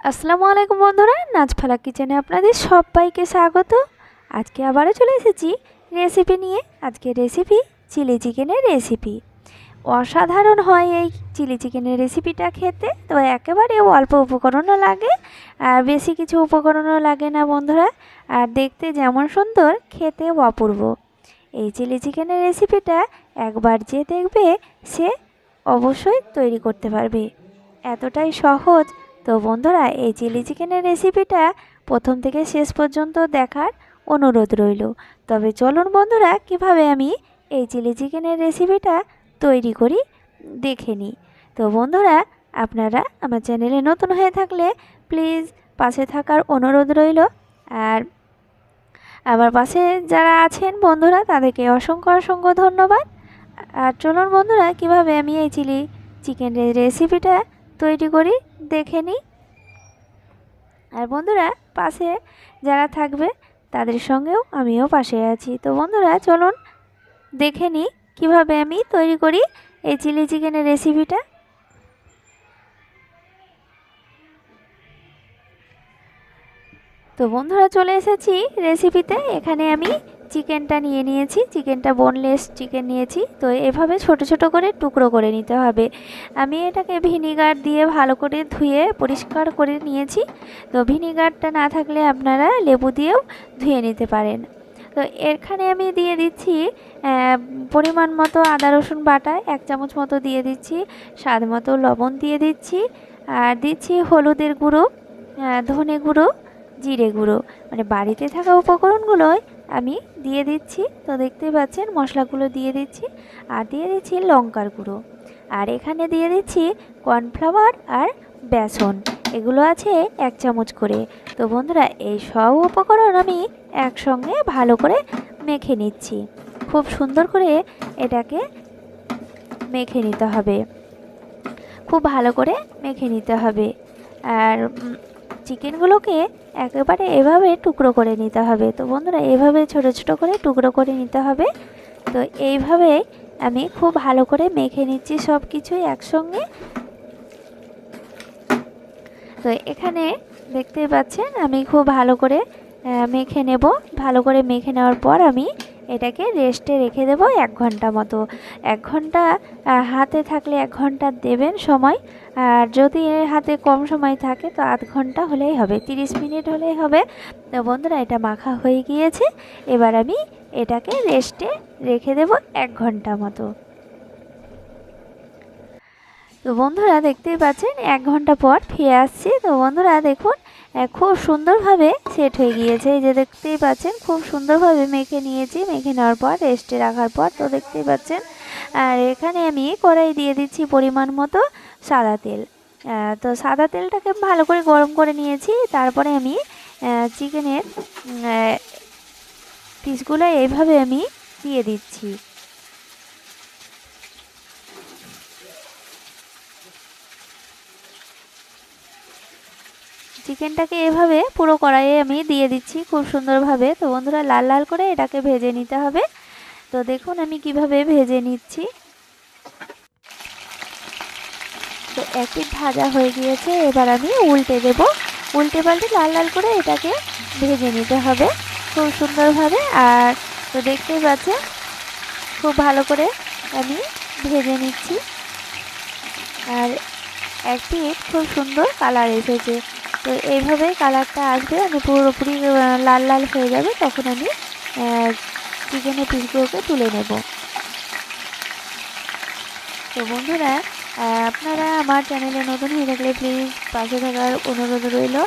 আসসালামু আলাইকুম বন্ধুরা, নাচফালা কিচেনে আপনাদের সবাইকে স্বাগত। আজকে আবারও চলে এসেছি রেসিপি নিয়ে। আজকে রেসিপি চিলি চিকেনের রেসিপি। অসাধারণ হয় এই চিলি চিকেনের রেসিপিটা খেতে। তো একেবারে অল্প উপকরণও লাগে, আর বেশি কিছু উপকরণও লাগে না বন্ধুরা। আর দেখতে যেমন সুন্দর, খেতেও অপূর্ব। এই চিলি চিকেনের রেসিপিটা একবার যে দেখবে সে অবশ্যই তৈরি করতে পারবে, এতটাই সহজ। তো বন্ধুরা, এই চিলি চিকেনের রেসিপিটা প্রথম থেকে শেষ পর্যন্ত দেখার অনুরোধ রইল। তবে চলুন বন্ধুরা, কিভাবে আমি এই চিলি চিকেনের রেসিপিটা তৈরি করি দেখে নিই। তো বন্ধুরা, আপনারা আমার চ্যানেলে নতুন হয়ে থাকলে প্লিজ পাশে থাকার অনুরোধ রইল। আর আমার পাশে যারা আছেন বন্ধুরা, তাদেরকে অসংখ্য অসংখ্য ধন্যবাদ। আর চলুন বন্ধুরা, কিভাবে আমি এই চিলি চিকেনের রেসিপিটা তৈরি করি দেখে নিই। আর বন্ধুরা, পাশে যারা থাকবে তাদের সঙ্গেও আমিও পাশে আছি। তো বন্ধুরা, চলুন দেখে নিই কীভাবে আমি তৈরি করি এই চিলি চিকেনের রেসিপিটা। তো বন্ধুরা, চলে এসেছি রেসিপিতে। এখানে আমি চিকেনটা নিয়ে নিয়েছি, চিকেনটা বোনলেস চিকেন নিয়েছি। তো এভাবে ছোট ছোট করে টুকরো করে নিতে হবে। আমি এটাকে ভিনিগার দিয়ে ভালো করে ধুয়ে পরিষ্কার করে নিয়েছি। তো ভিনিগারটা না থাকলে আপনারা লেবু দিয়েও ধুয়ে নিতে পারেন। তো এখানে আমি দিয়ে দিচ্ছি পরিমাণ মতো আদা রসুন বাটা 1 চামচ মতো দিয়ে দিচ্ছি, স্বাদ মতো লবণ দিয়ে দিচ্ছি, আর দিচ্ছি হলুদের গুঁড়ো, ধনে গুঁড়ো, জিরে গুঁড়ো। মানে বাড়িতে থাকা উপকরণগুলোই আমি দিয়ে দিচ্ছি। তো দেখতেই পাচ্ছেন মশলাগুলো দিয়ে দিচ্ছি, আর দিয়ে দিচ্ছি লঙ্কার গুঁড়ো, আর এখানে দিয়ে দিচ্ছি কর্নফ্লাওয়ার আর বেসন। এগুলো আছে 1 চামচ করে। তো বন্ধুরা, এই সব উপকরণ আমি একসঙ্গে ভালো করে মেখে নিচ্ছি। খুব সুন্দর করে এটাকে মেখে নিতে হবে, খুব ভালো করে মেখে নিতে হবে। আর চিকেনগুলোকে একেবারে এভাবে টুকরো করে নিতে হবে। তো বন্ধুরা, এভাবে ছোট ছোট করে টুকরো করে নিতে হবে। তো এইভাবে আমি খুব ভালো করে মেখে নিচ্ছি সব কিছুই একসঙ্গে। তো এখানে দেখতেই পাচ্ছেন আমি খুব ভালো করে মেখে নেব। ভালো করে মেখে নেওয়ার পর আমি এটাকে রেস্টে রেখে দেব 1 ঘন্টা মতো। 1 ঘন্টা হাতে থাকলে 1 ঘন্টা দেবেন সময়। আর যদি হাতে কম সময় থাকে তো আধ ঘন্টা হলেই হবে, 30 মিনিট হলেই হবে। তো বন্ধুরা, এটা মাখা হয়ে গিয়েছে। এবার আমি এটাকে রেস্টে রেখে দেব 1 ঘন্টা মতো। তো বন্ধুরা, দেখতেই পাচ্ছেন 1 ঘন্টা পর ফিরে আসছি। তো বন্ধুরা দেখুন, খুব সুন্দরভাবে সেট হয়ে গিয়েছে। এই যে দেখতেই পাচ্ছেন, খুব সুন্দরভাবে মেখে নিয়েছি। মেখে নেওয়ার পর রেস্টে রাখার পর তো দেখতেই পাচ্ছেন। আর এখানে আমি কড়াই দিয়ে দিচ্ছি পরিমাণ মতো সাদা তেল। তো সাদা তেলটাকে ভালো করে গরম করে নিয়েছি। তারপরে আমি চিকেনের পিসগুলো এইভাবে আমি দিয়ে দিচ্ছি। চিকেনটাকে এভাবে পুরো কড়াইয়ে আমি দিয়ে দিচ্ছি খুব সুন্দরভাবে। তো বন্ধুরা, লাল লাল করে এটাকে ভেজে নিতে হবে। তো দেখুন আমি কিভাবে ভেজে নিচ্ছি। তো এক পিঠ ভাজা হয়ে গিয়েছে, এবার আমি উল্টে দেব। উল্টে পাল্টে লাল লাল করে এটাকে ভেজে নিতে হবে খুব সুন্দরভাবে। আর তো দেখতেই পাচ্ছেন, খুব ভালো করে আমি ভেজে নিচ্ছি। আর এক পিঠ খুব সুন্দর কালার এসেছে। তো এইভাবে কালারটা আসবে, আমি পুরোপুরি লাল লাল হয়ে যাবে, তখন আমি চিকেনের পিসগুলোকে তুলে নেব। তো বন্ধুরা, আপনারা আমার চ্যানেলে নতুন হয়ে থাকলে প্লিজ পাশে থাকার অনুরোধ রইল।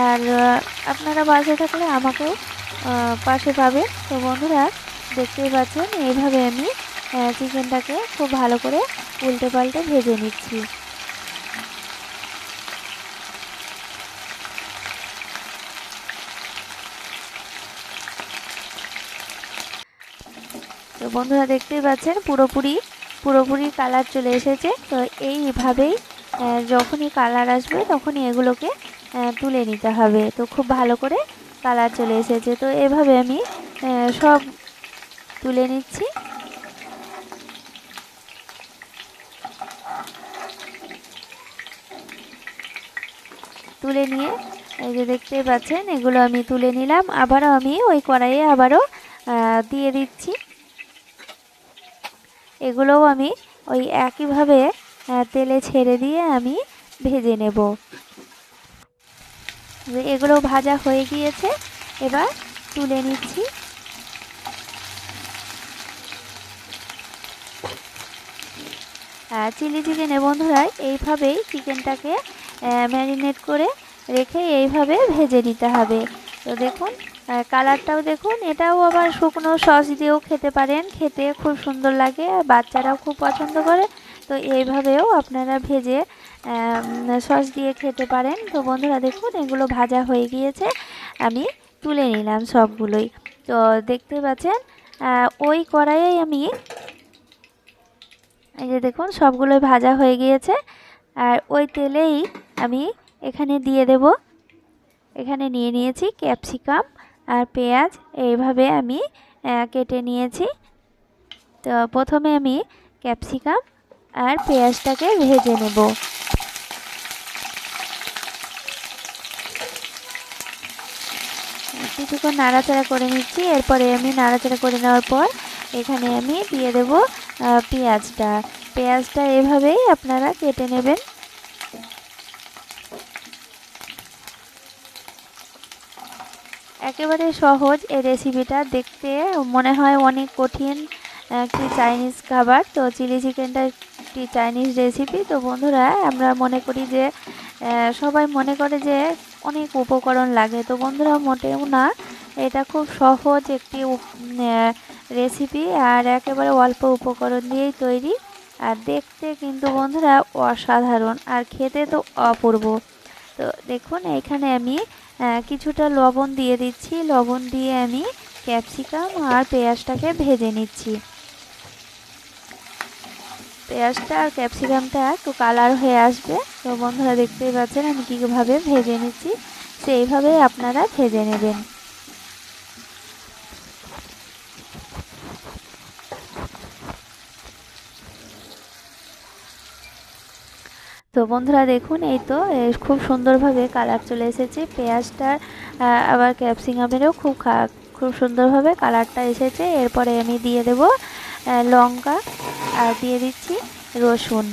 আর আপনারা পাশে থাকলে আমাকেও পাশে পাবে। তো বন্ধুরা, দেখতেই পাচ্ছেন এইভাবে আমি চিকেনটাকে খুব ভালো করে উল্টে পাল্টে ভেজে নিচ্ছি। তো বন্ধুরা, দেখতেই পাচ্ছেন পুরোপুরি কালার চলে এসেছে। তো এইভাবেই যখনই কালার আসবে তখনই এগুলোকে তুলে নিতে হবে। তো খুব ভালো করে কালার চলে এসেছে। তো এভাবে আমি সব তুলে নিচ্ছি। তুলে নিয়ে এই যে দেখতেই পাচ্ছেন এগুলো আমি তুলে নিলাম। আবারও আমি ওই কড়াইয়ে আবারও দিয়ে দিচ্ছি। এগুলোও আমি ওই একইভাবে তেলে ছেড়ে দিয়ে আমি ভেজে নেব। এগুলো ভাজা হয়ে গিয়েছে, এবার তুলে নিচ্ছি। চিলি চিকেনে বন্ধুরা এইভাবেই চিকেনটাকে ম্যারিনেট করে রেখে এইভাবে ভেজে নিতে হবে। তো দেখুন কালারটাও দেখুন, এটাও আবার শুকনো সস দিয়েও খেতে পারেন, খেতে খুব সুন্দর লাগে আর বাচ্চারাও খুব পছন্দ করে। তো এইভাবেও আপনারা ভেজে সস দিয়ে খেতে পারেন। তো বন্ধুরা দেখুন এগুলো ভাজা হয়ে গিয়েছে, আমি তুলে নিলাম সবগুলোই। তো দেখতে পাচ্ছেন ওই কড়াইয়ে আমি এই যে দেখুন সবগুলোই ভাজা হয়ে গিয়েছে, আর ওই তেলেই আমি এখানে দিয়ে দেব। এখানে নিয়ে নিয়েছি ক্যাপসিকাম আর পেঁয়াজ, এইভাবে আমি কেটে নিয়েছি। তো প্রথমে আমি ক্যাপসিকাম আর পেঁয়াজটাকে ভেজে নেব। কিছুক্ষণ নাড়াচাড়া করে নিচ্ছি। এরপরে আমি নাড়াচাড়া করে নেওয়ার পর এখানে আমি দিয়ে দেব পেঁয়াজটা এভাবেই আপনারা কেটে নেবেন। একেবারে সহজ এই রেসিপিটা, দেখতে মনে হয় অনেক কঠিন একটি চাইনিজ খাবার। তো চিলি চিকেনটা একটি চাইনিজ রেসিপি। তো বন্ধুরা আমরা মনে করি যে সবাই মনে করে যে অনেক উপকরণ লাগে, তো বন্ধুরা মোটেও না, এটা খুব সহজ একটি রেসিপি আর একেবারে অল্প উপকরণ দিয়েই তৈরি। আর দেখতে কিন্তু বন্ধুরা অসাধারণ আর খেতে তো অপূর্ব। তো দেখুন এইখানে আমি কিছুটা লবণ দিয়ে দিচ্ছি। লবণ দিয়ে আমি ক্যাপসিকাম আর পেঁয়াজটাকে ভেজে নিচ্ছি। পেঁয়াজটা আর ক্যাপসিকামটা একটু কালার হয়ে আসবে। তো বন্ধুরা দেখতেই পাচ্ছেন আমি কীভাবে ভেজে নিচ্ছি, সেইভাবেই আপনারা ভেজে নেবেন। তো বন্ধুরা দেখুন এই তো খুব সুন্দরভাবে কালার চলে এসেছে পেঁয়াজটার, আবার ক্যাপসিকামেরও খুব সুন্দরভাবে কালারটা এসেছে। এরপরে আমি দিয়ে দেব লঙ্কা আর দিয়ে দিচ্ছি রসুন।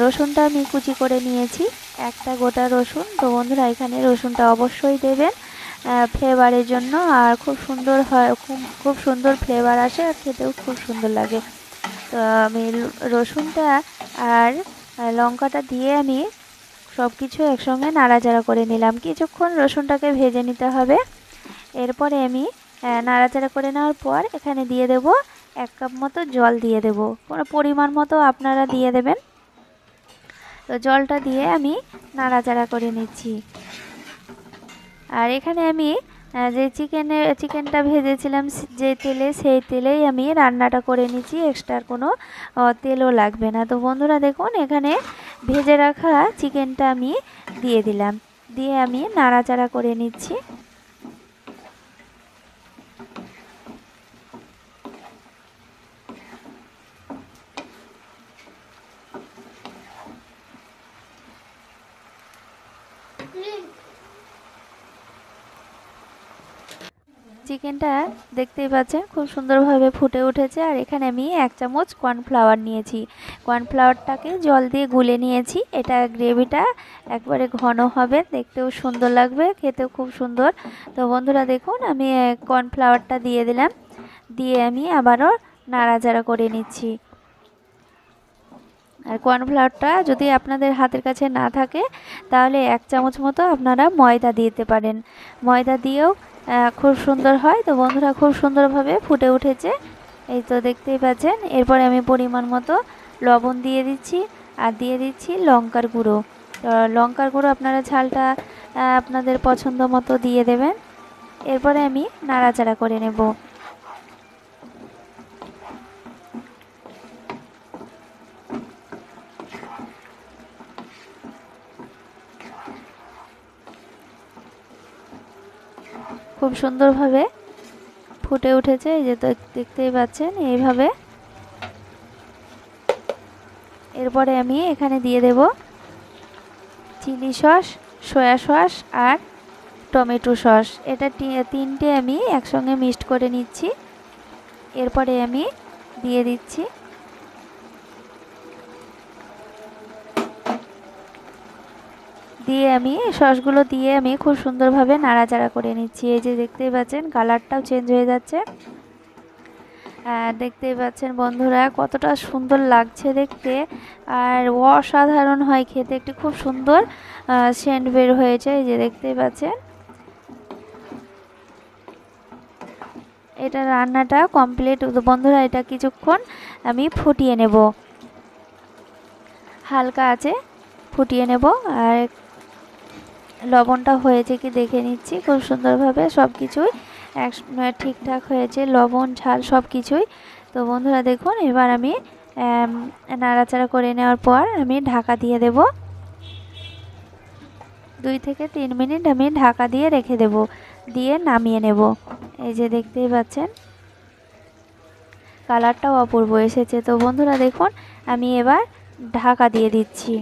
রসুনটা আমি কুচি করে নিয়েছি, একটা গোটা রসুন। তো বন্ধুরা এখানে রসুনটা অবশ্যই দেবেন ফ্লেভারের জন্য, আর খুব সুন্দর হয়, খুব সুন্দর ফ্লেভার আসে আর খেতেও খুব সুন্দর লাগে। তো আমি রসুনটা আর লঙ্কাটা দিয়ে আমি সব কিছু একসঙ্গে নাড়াচাড়া করে নিলাম। কিছুক্ষণ রসুনটাকে ভেজে নিতে হবে। এরপরে আমি নাড়াচাড়া করে নেওয়ার পর এখানে দিয়ে দেব 1 কাপ মতো জল দিয়ে দেব, কোনো পরিমাণ মতো আপনারা দিয়ে দেবেন। তো জলটা দিয়ে আমি নাড়াচাড়া করে নিচ্ছি। আর এখানে আমি যে চিকেনটা ভেজেছিলাম যে তেলে, সেই তেলেই আমি রান্নাটা করে নিচ্ছি, এক্সট্রা কোনো তেলও লাগবে না। তো বন্ধুরা দেখুন এখানে ভেজে রাখা চিকেনটা আমি দিয়ে দিলাম, দিয়ে আমি নাড়াচাড়া করে নিচ্ছি। চিকেনটা দেখতেই পাচ্ছেন খুব সুন্দরভাবে ফুটে উঠেছে। আর এখানে আমি 1 চামচ কর্নফ্লাওয়ার নিয়েছি, কর্নফ্লাওয়ারটাকে জল দিয়ে গুলে নিয়েছি। এটা গ্রেভিটা একবারে ঘন হবে, দেখতেও সুন্দর লাগবে, খেতেও খুব সুন্দর। তো বন্ধুরা দেখুন আমি কর্নফ্লাওয়ারটা দিয়ে দিলাম, দিয়ে আমি আবারও নাড়াচাড়া করে নিচ্ছি। আর কর্নফ্লাওয়ারটা যদি আপনাদের হাতের কাছে না থাকে তাহলে 1 চামচ মতো আপনারা ময়দা দিতে পারেন, ময়দা দিয়েও খুব সুন্দর হয়। তো বন্ধুরা খুব সুন্দরভাবে ফুটে উঠেছে, এই তো দেখতেই পাচ্ছেন। এরপরে আমি পরিমাণ মতো লবণ দিয়ে দিচ্ছি আর দিয়ে দিচ্ছি লঙ্কার গুঁড়ো। তো লঙ্কার গুঁড়ো আপনারা ঝালটা আপনাদের পছন্দ মতো দিয়ে দেবেন। এরপরে আমি নাড়াচাড়া করে নেব। খুব সুন্দরভাবে ফুটে উঠেছে, এই যে দেখতেই পাচ্ছেন এইভাবে। এরপরে আমি এখানে দিয়ে দেব চিলি সস, সয়া সস আর টমেটো সস, এটা তিনটে আমি একসঙ্গে মিক্সড করে নিচ্ছি। এরপরে আমি দিয়ে দিচ্ছি আমি সসগুলো দিয়ে আমি খুব সুন্দরভাবে নাড়াচাড়া করে নিচ্ছি। এই যে দেখতেই পাচ্ছেন কালারটাও চেঞ্জ হয়ে যাচ্ছে। দেখতেই পাচ্ছেন বন্ধুরা কতটা সুন্দর লাগছে দেখতে, আর অসাধারণ হয় খেতে, একটি খুব সুন্দর সেন্ট বের হয়েছে। এই যে দেখতেই পাচ্ছেন এটা রান্নাটা কমপ্লিট বন্ধুরা। এটা কিছুক্ষণ আমি ফুটিয়ে নেব, হালকা আছে ফুটিয়ে নেব। আর লবণটা হয়েছে কি দেখে নিচ্ছি খুব সুন্দরভাবে, সব কিছুই ঠিকঠাক হয়েছে, লবণ ঝাল সব কিছুই। তো বন্ধুরা দেখুন এবার আমি নাড়াচাড়া করে নেওয়ার পর আমি ঢাকা দিয়ে দেব। 2 থেকে 3 মিনিট আমি ঢাকা দিয়ে রেখে দেব, দিয়ে নামিয়ে নেব। এই যে দেখতেই পাচ্ছেন কালারটাও অপূর্ব এসেছে। তো বন্ধুরা দেখুন আমি এবার ঢাকা দিয়ে দিচ্ছি,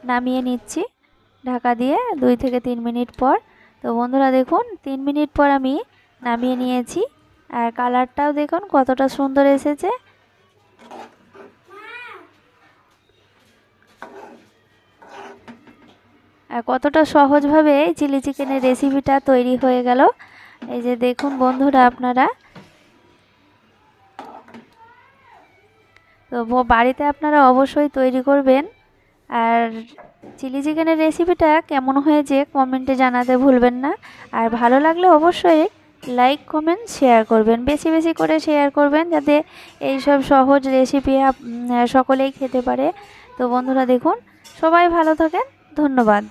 নামিয়ে নিচ্ছি ঢাকা দিয়ে 2 থেকে 3 মিনিট পর। তো বন্ধুরা দেখুন 3 মিনিট পর আমি নামিয়ে নিয়েছি, আর কালারটাও দেখুন কতটা সুন্দর এসেছে। আর কতটা সহজভাবে চিলি চিকেনের রেসিপিটা তৈরি হয়ে গেল। এই যে দেখুন বন্ধুরা আপনারা, তো বাড়িতে আপনারা অবশ্যই তৈরি করবেন। আর চিলি চিকেনের রেসিপিটা কেমন হয়েছে কমেন্টে জানাতে ভুলবেন না। আর ভালো লাগলে অবশ্যই লাইক কমেন্ট শেয়ার করবেন, বেশি বেশি করে শেয়ার করবেন, যাতে এই সব সহজ রেসিপি সকলেই খেতে পারে। তো বন্ধুরা দেখুন সবাই ভালো থাকেন, ধন্যবাদ।